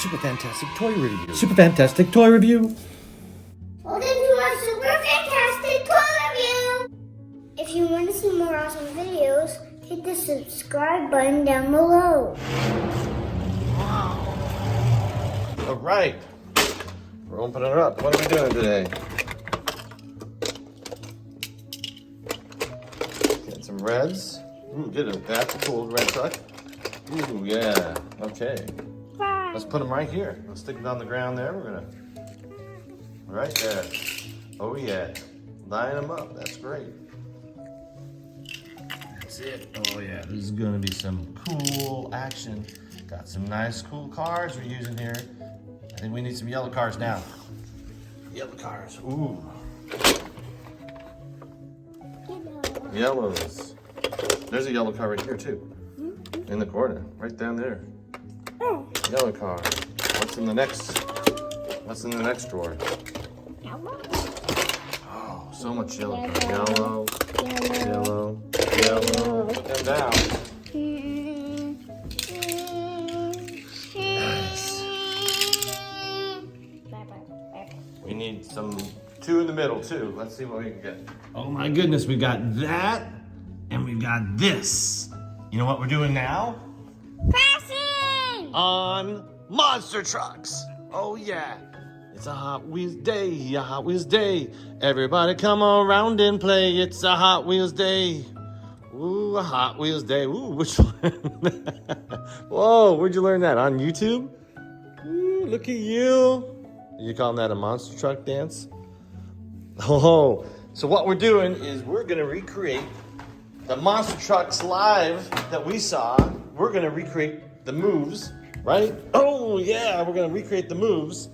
Super fantastic toy review. Super fantastic toy review. Welcome to our super fantastic toy review. If you want to see more awesome videos, hit the subscribe button down below. All right, we're opening it up. What are we doing today? Getting some reds. Ooh, that's a cool red truck. Ooh, yeah. Okay. Bye. Let's put them right here. Let's stick them on the ground there. We're gonna right there. Oh yeah. Line them up. That's great. That's it. Oh yeah. This is gonna be some cool action. Got some nice cool cars we're using here. I think we need some yellow cars now. Yellow cars. Ooh. Yellows. There's a yellow car right here too. In the corner. Right down there. Oh. Yellow car. What's in the next drawer? Oh, so much yellow. Yellow. Put them down. Nice. We need two in the middle too. Let's see what we can get. Oh my goodness, we got that and we've got this. You know what we're doing now? Crashing! On monster trucks. Oh yeah. It's a Hot Wheels day, a Hot Wheels day. Everybody come around and play. It's a Hot Wheels day. Ooh, a Hot Wheels day. Ooh, which one? Whoa, where'd you learn that? On YouTube? Ooh, look at you. You calling that a monster truck dance? Oh, so what we're doing is we're gonna recreate the monster trucks live that we saw. We're gonna recreate the moves, right? Oh yeah, we're gonna recreate the moves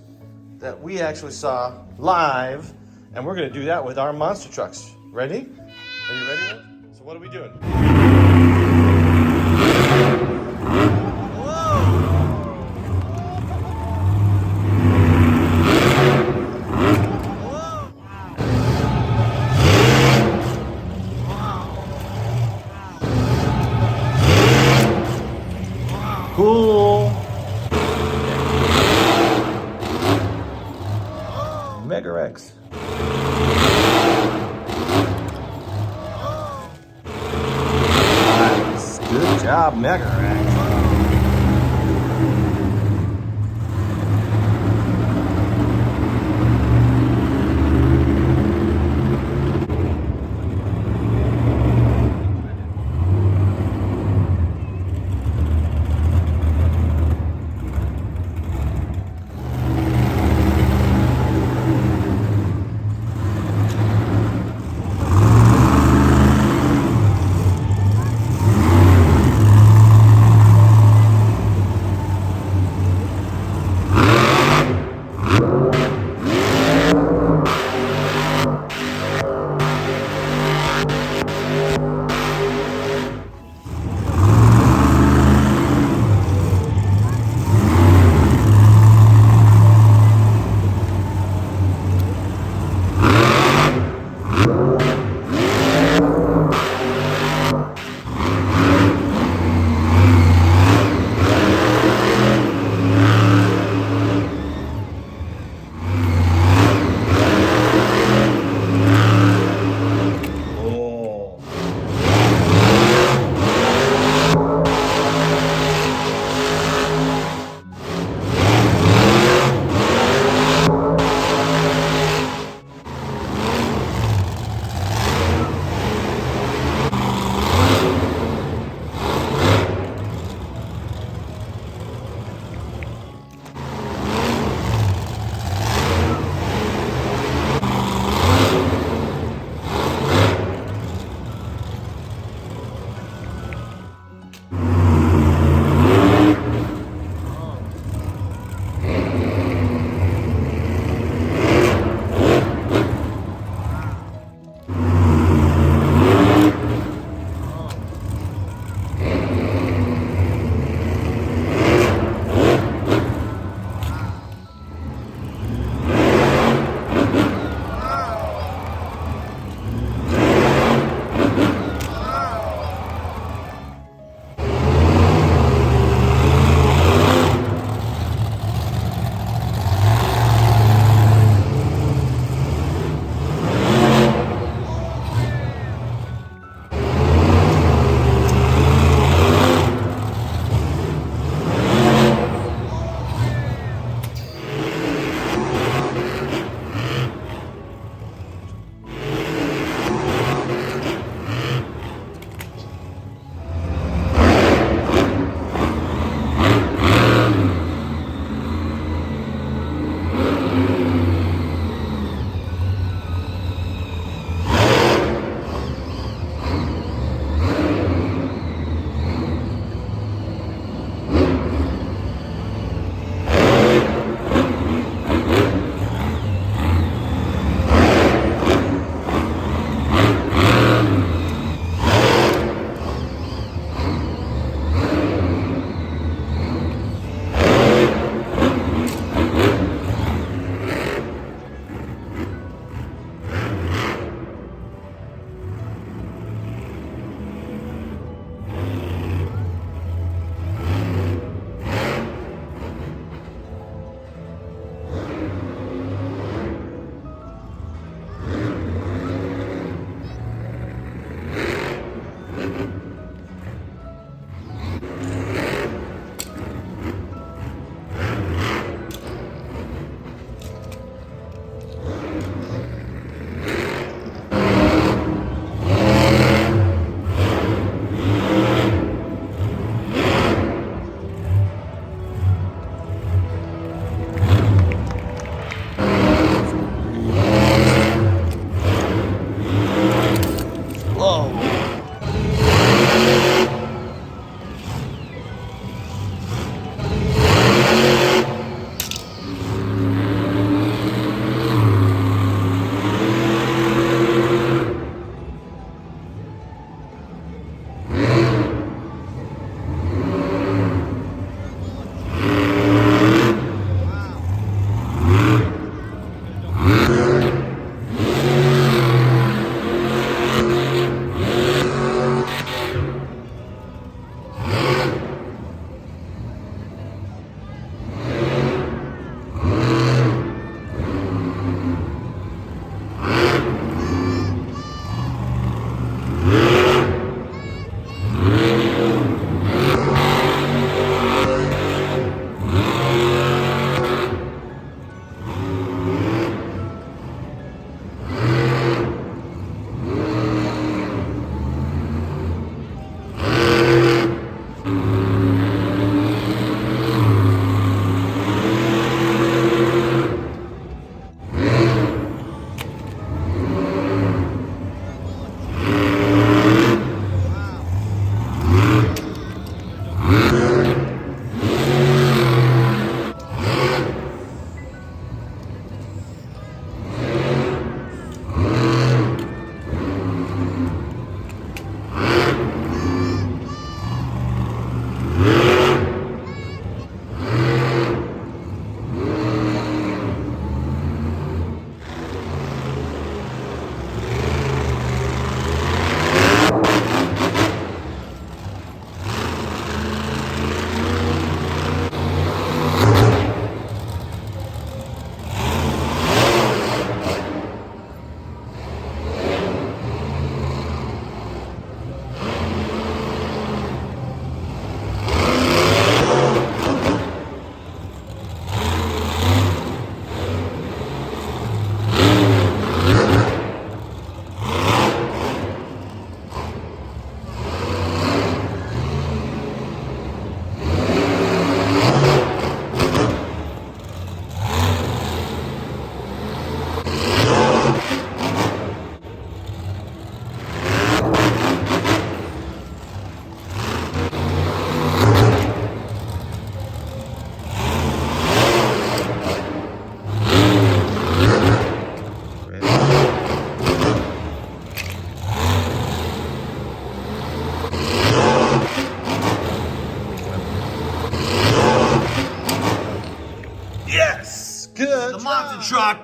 that we actually saw live, and we're gonna do that with our monster trucks. Ready? Are you ready? So what are we doing? Cool. Mega Wrex. Nice. Good job, Mega Wrex.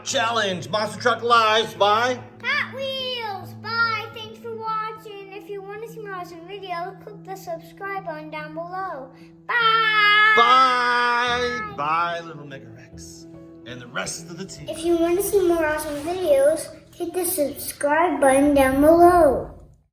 Truck Challenge. Monster Truck Lives by Hot Wheels. Bye. Thanks for watching. If you want to see more awesome videos, click the subscribe button down below. Bye. Bye. Bye, little Mega Wrex. And the rest of the team. If you want to see more awesome videos, hit the subscribe button down below.